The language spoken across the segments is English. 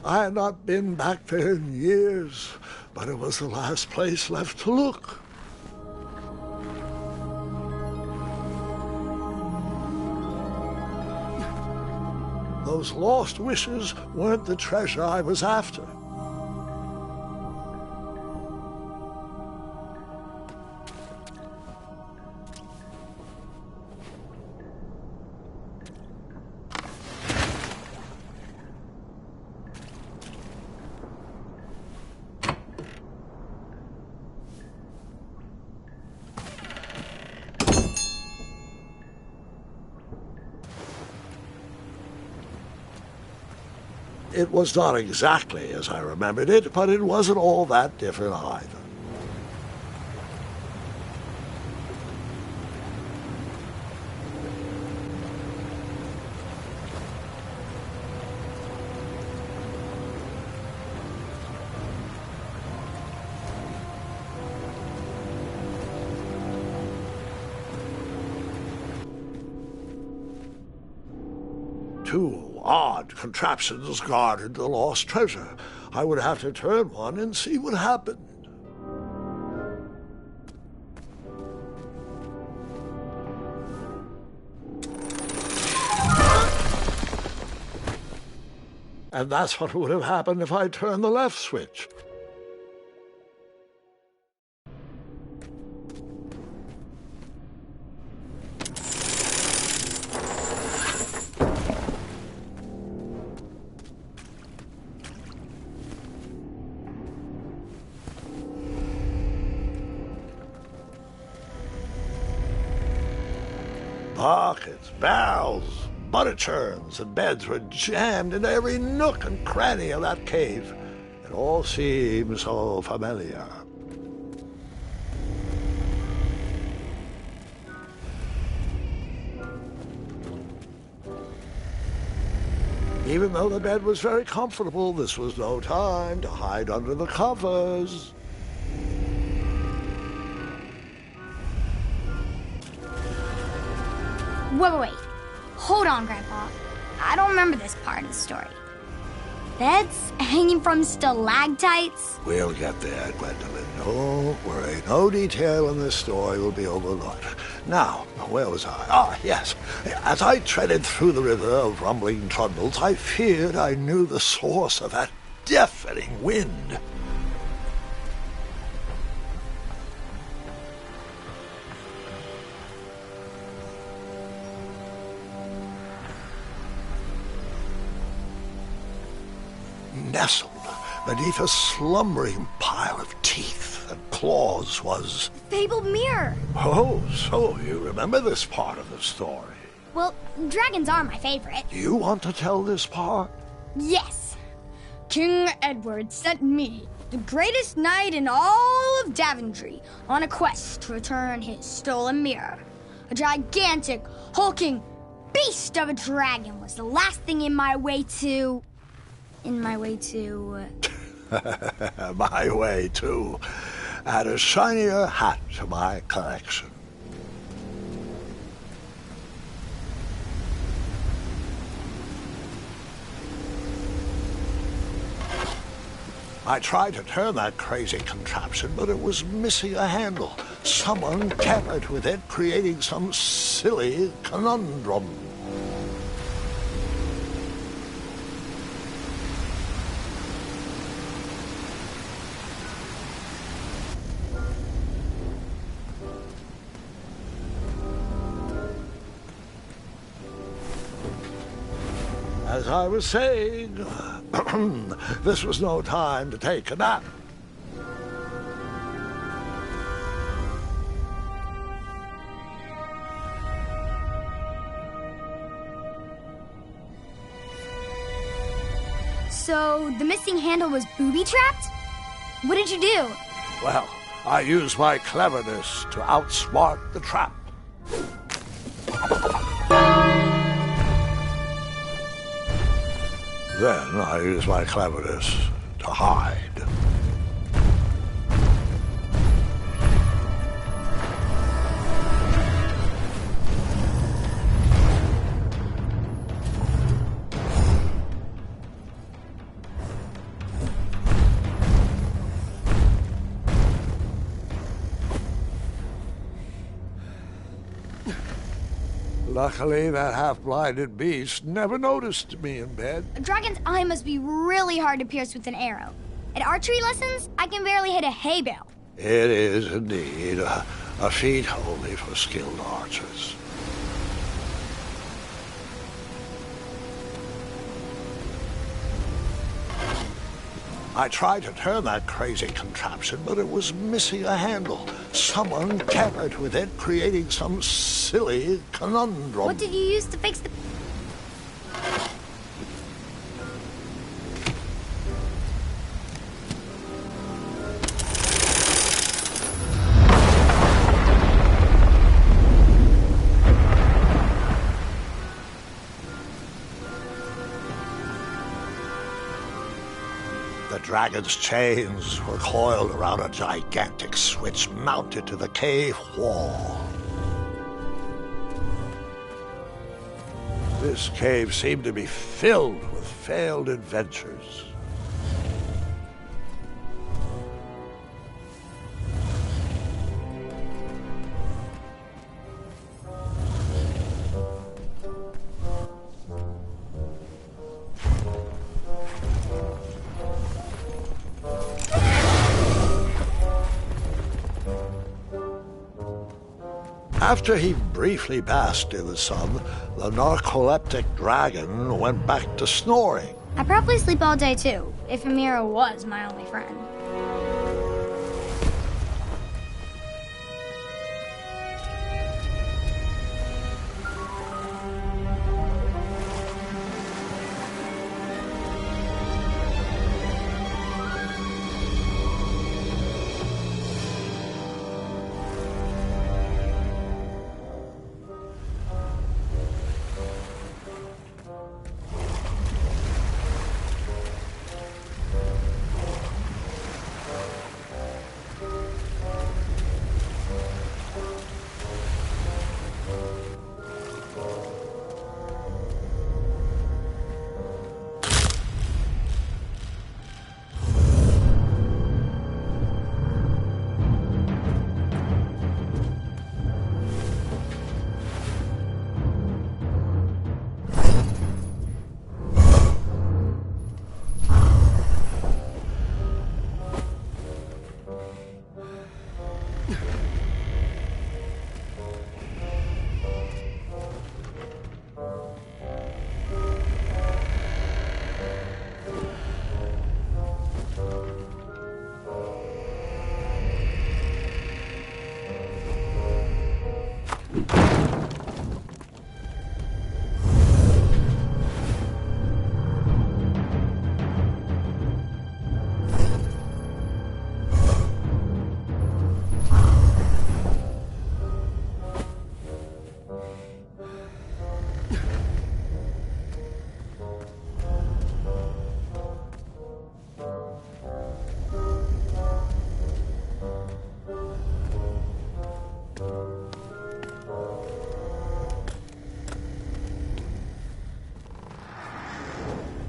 I had not been back there in years, but it was the last place left to look. Those lost wishes weren't the treasure I was after. It was not exactly as I remembered it, but it wasn't all that different either. Two odd contraptions guarded the lost treasure. I would have to turn one and see what happened. And that's what would have happened if I turned the left switch. Buckets, barrels, butter churns, and beds were jammed into every nook and cranny of that cave. It all seemed so familiar. Even though the bed was very comfortable, this was no time to hide under the covers. Wait. Hold on, Grandpa. I don't remember this part of the story. Beds hanging from stalactites? We'll get there, Gwendolyn. Don't worry. No detail in this story will be overlooked. Now, where was I? Ah, yes. As I treaded through the river of rumbling trundles, I feared I knew the source of that deafening wind. Nestled beneath a slumbering pile of teeth and claws was... Fabled mirror. Oh, so you remember this part of the story. Well, dragons are my favorite. You want to tell this part? Yes. King Edward sent me, the greatest knight in all of Daventry, on a quest to return his stolen mirror. A gigantic, hulking beast of a dragon was the last thing in my way to... My way to add a shinier hat to my collection. I tried to turn that crazy contraption, but it was missing a handle. Someone tampered with it, creating some silly conundrum. As I was saying, this was no time to take a nap. So, the missing handle was booby-trapped? What did you do? Well, I used my cleverness to outsmart the trap. Then I used my cleverness to hide. Luckily, that half-blinded beast never noticed me in bed. A dragon's eye must be really hard to pierce with an arrow. At archery lessons, I can barely hit a hay bale. It is indeed a feat only for skilled archers. I tried to turn that crazy contraption, but it was missing a handle. Someone tampered with it, creating some silly conundrum. What did you use to fix the... The dragon's chains were coiled around a gigantic switch mounted to the cave wall. This cave seemed to be filled with failed adventures. After he briefly basked in the sun, the narcoleptic dragon went back to snoring. I probably sleep all day too, if Amira was my only friend.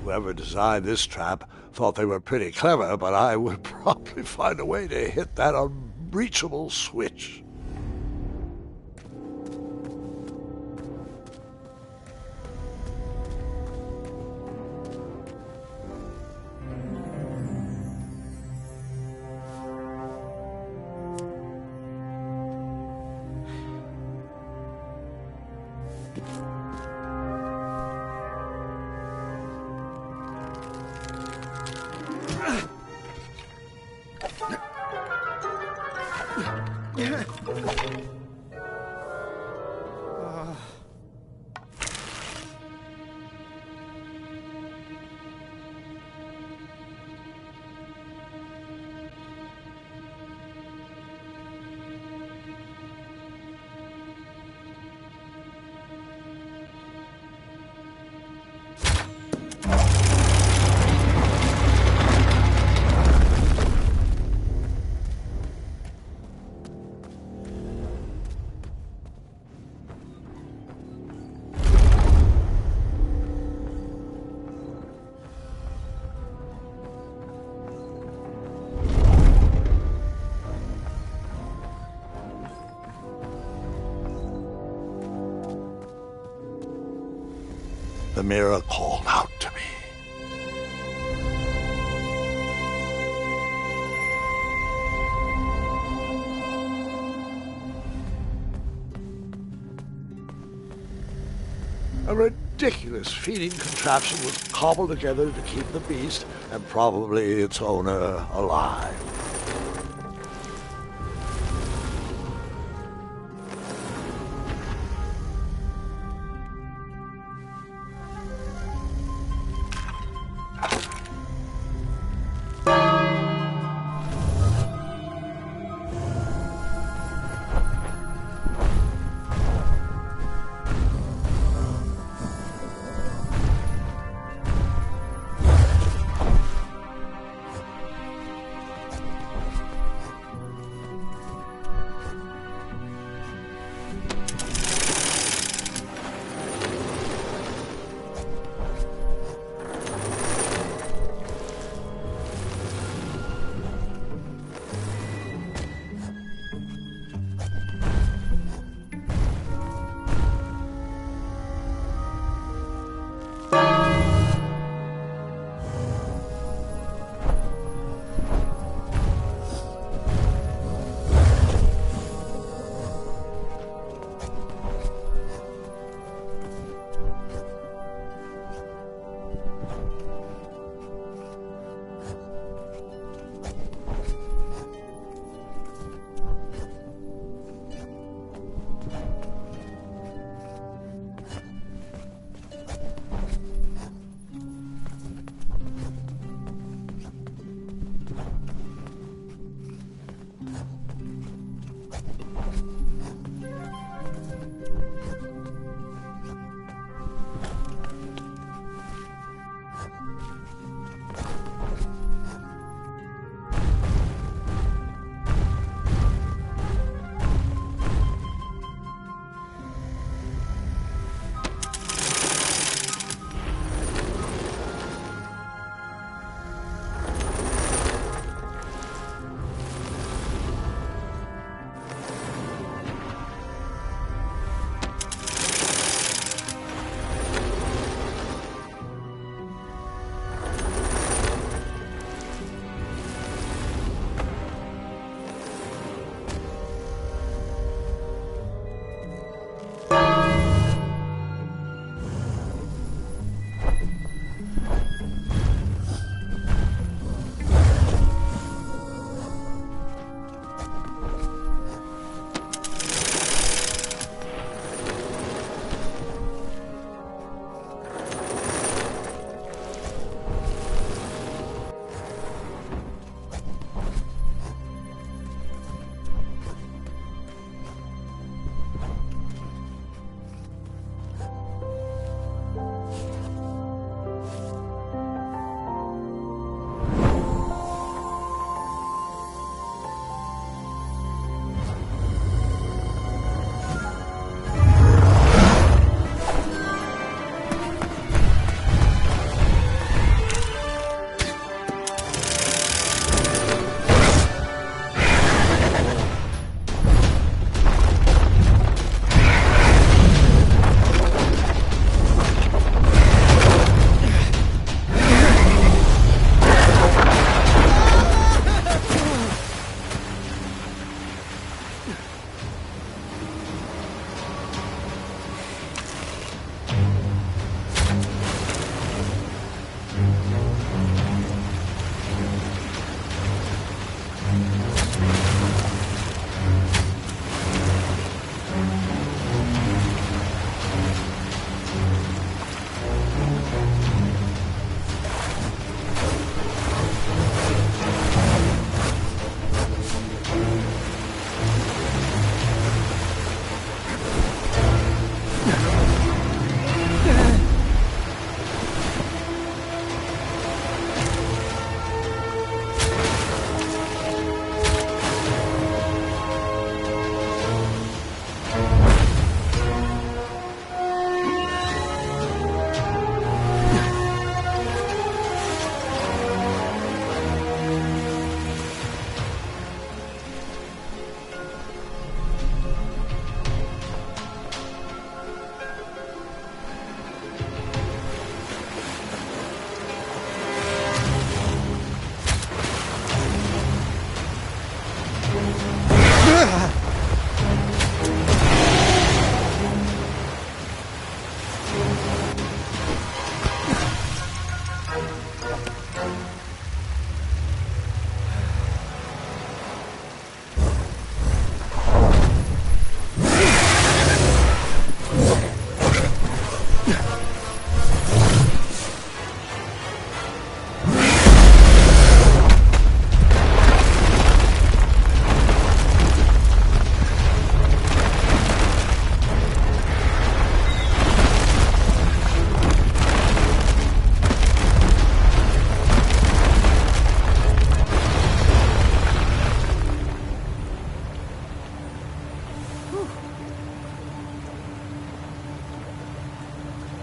Whoever designed this trap thought they were pretty clever, but I would probably find a way to hit that unreachable switch. the mirror called out to me. A ridiculous feeding contraption was cobbled together to keep the beast and probably its owner alive.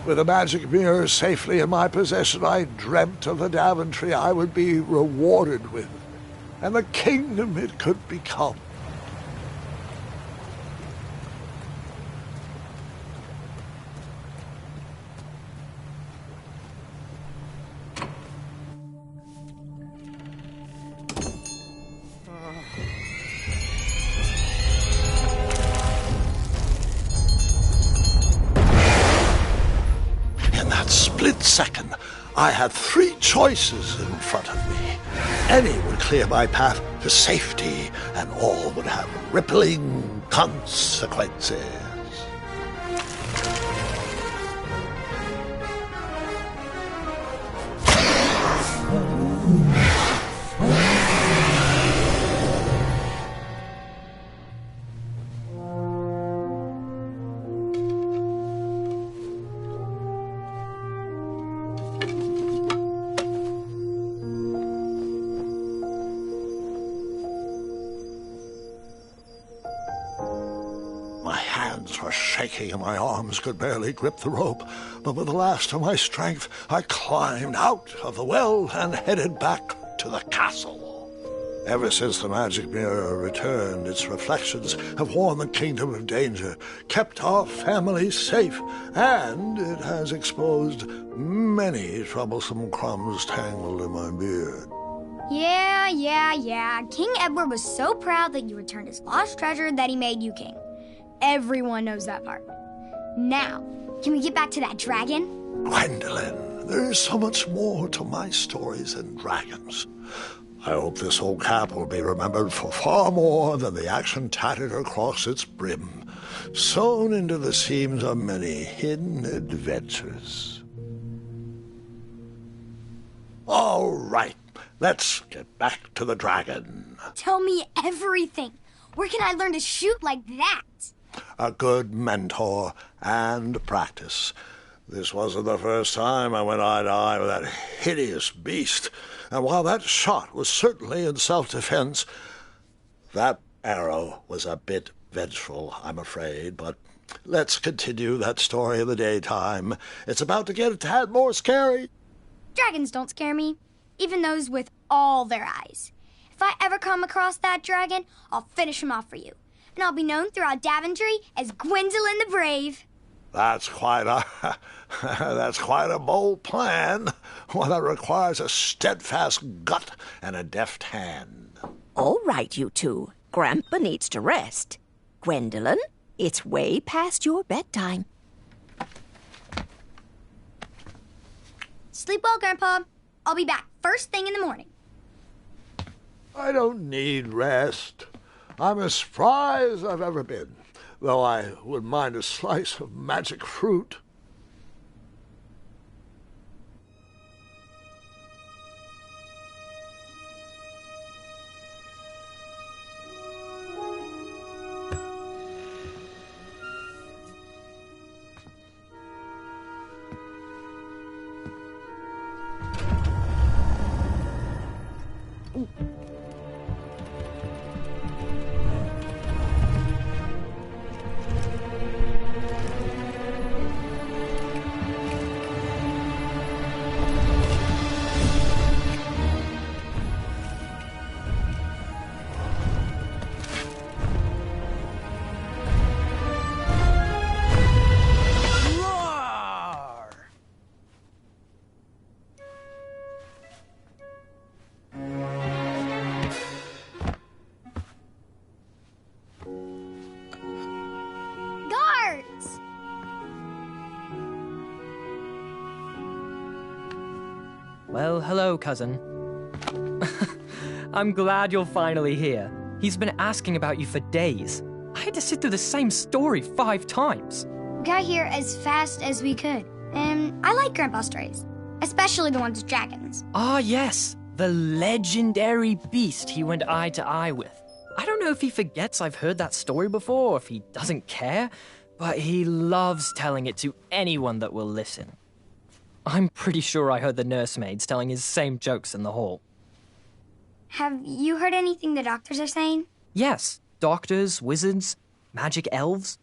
With the magic mirror safely in my possession, I dreamt of the Daventry I would be rewarded with, and the kingdom it could become. Split second, I had three choices in front of me. Any would clear my path to safety, and all would have rippling consequences. Were shaking and my arms could barely grip the rope, but with the last of my strength I climbed out of the well and headed back to the castle. Ever since the magic mirror returned, its reflections have warned the kingdom of danger, kept our family safe, and it has exposed many troublesome crumbs tangled in my beard. Yeah. King Edward was so proud that you returned his lost treasure that he made you king. Everyone knows that part. Now, can we get back to that dragon? Gwendolyn, there is so much more to my stories than dragons. I hope this old cap will be remembered for far more than the action tattered across its brim, sewn into the seams of many hidden adventures. All right, let's get back to the dragon. Tell me everything. Where can I learn to shoot like that? A good mentor and practice. This wasn't the first time I went eye to eye with that hideous beast, and while that shot was certainly in self-defense, that arrow was a bit vengeful, I'm afraid, but let's continue that story in the daytime. It's about to get a tad more scary. Dragons don't scare me, even those with all their eyes. If I ever come across that dragon, I'll finish him off for you. And I'll be known throughout Daventry as Gwendolyn the Brave. That's quite a bold plan. One that requires a steadfast gut and a deft hand. All right, you two. Grandpa needs to rest. Gwendolyn, it's way past your bedtime. Sleep well, Grandpa. I'll be back first thing in the morning. I don't need rest. I'm as spry as I've ever been, though I wouldn't mind a slice of magic fruit. Well, hello, cousin. I'm glad you're finally here. He's been asking about you for days. I had to sit through the same story 5 times. We got here as fast as we could. And I like Grandpa's stories, especially the ones with dragons. Ah, yes. The legendary beast he went eye to eye with. I don't know if he forgets I've heard that story before or if he doesn't care, but he loves telling it to anyone that will listen. I'm pretty sure I heard the nursemaids telling his same jokes in the hall. Have you heard anything the doctors are saying? Yes, doctors, wizards, magic elves.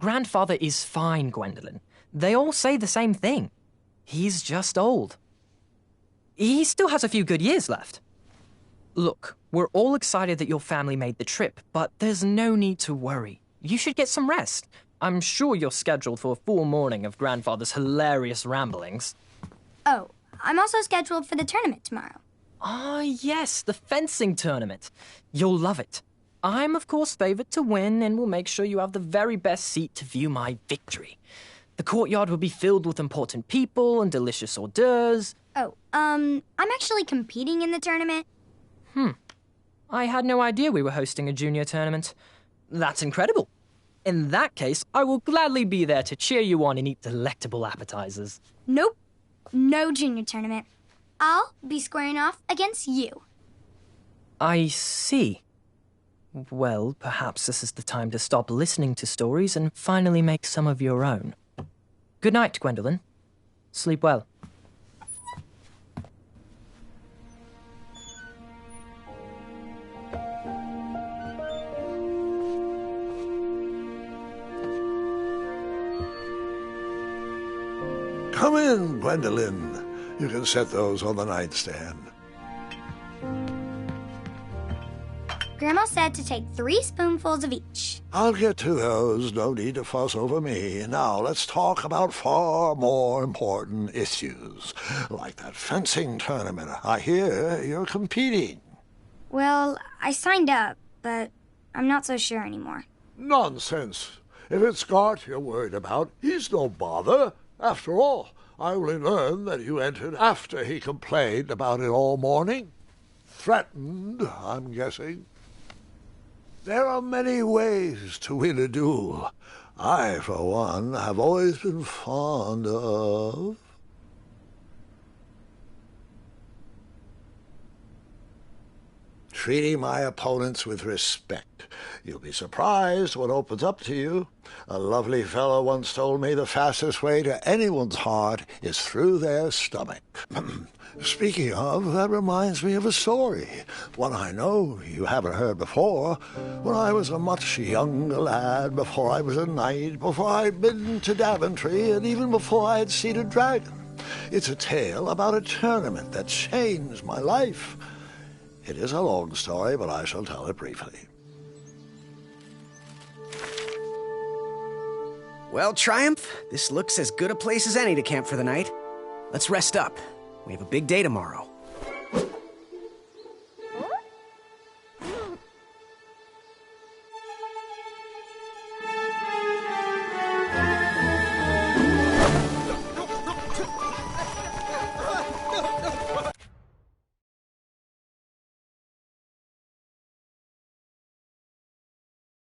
Grandfather is fine, Gwendolyn. They all say the same thing. He's just old. He still has a few good years left. Look, we're all excited that your family made the trip, but there's no need to worry. You should get some rest. I'm sure you're scheduled for a full morning of Grandfather's hilarious ramblings. Oh, I'm also scheduled for the tournament tomorrow. Ah, yes, the fencing tournament. You'll love it. I'm, of course, favored to win and will make sure you have the very best seat to view my victory. The courtyard will be filled with important people and delicious hors d'oeuvres. Oh, I'm actually competing in the tournament. I had no idea we were hosting a junior tournament. That's incredible. In that case, I will gladly be there to cheer you on and eat delectable appetizers. Nope, no junior tournament. I'll be squaring off against you. I see. Well, perhaps this is the time to stop listening to stories and finally make some of your own. Good night, Gwendolyn. Sleep well. Come in, Gwendolyn. You can set those on the nightstand. Grandma said to take 3 spoonfuls of each. I'll get to those. No need to fuss over me. Now let's talk about far more important issues, like that fencing tournament. I hear you're competing. Well, I signed up, but I'm not so sure anymore. Nonsense. If it's Gart you're worried about, he's no bother. After all, I only learned that you entered after he complained about it all morning. Threatened, I'm guessing. There are many ways to win a duel. I, for one, have always been fond of... treating my opponents with respect. You'll be surprised what opens up to you. A lovely fellow once told me the fastest way to anyone's heart is through their stomach. Speaking of, that reminds me of a story, one I know you haven't heard before. When I was a much younger lad, before I was a knight, before I'd been to Daventry, and even before I had seen a dragon. It's a tale about a tournament that changed my life. It is a long story, but I shall tell it briefly. Well, Triumph, this looks as good a place as any to camp for the night. Let's rest up. We have a big day tomorrow.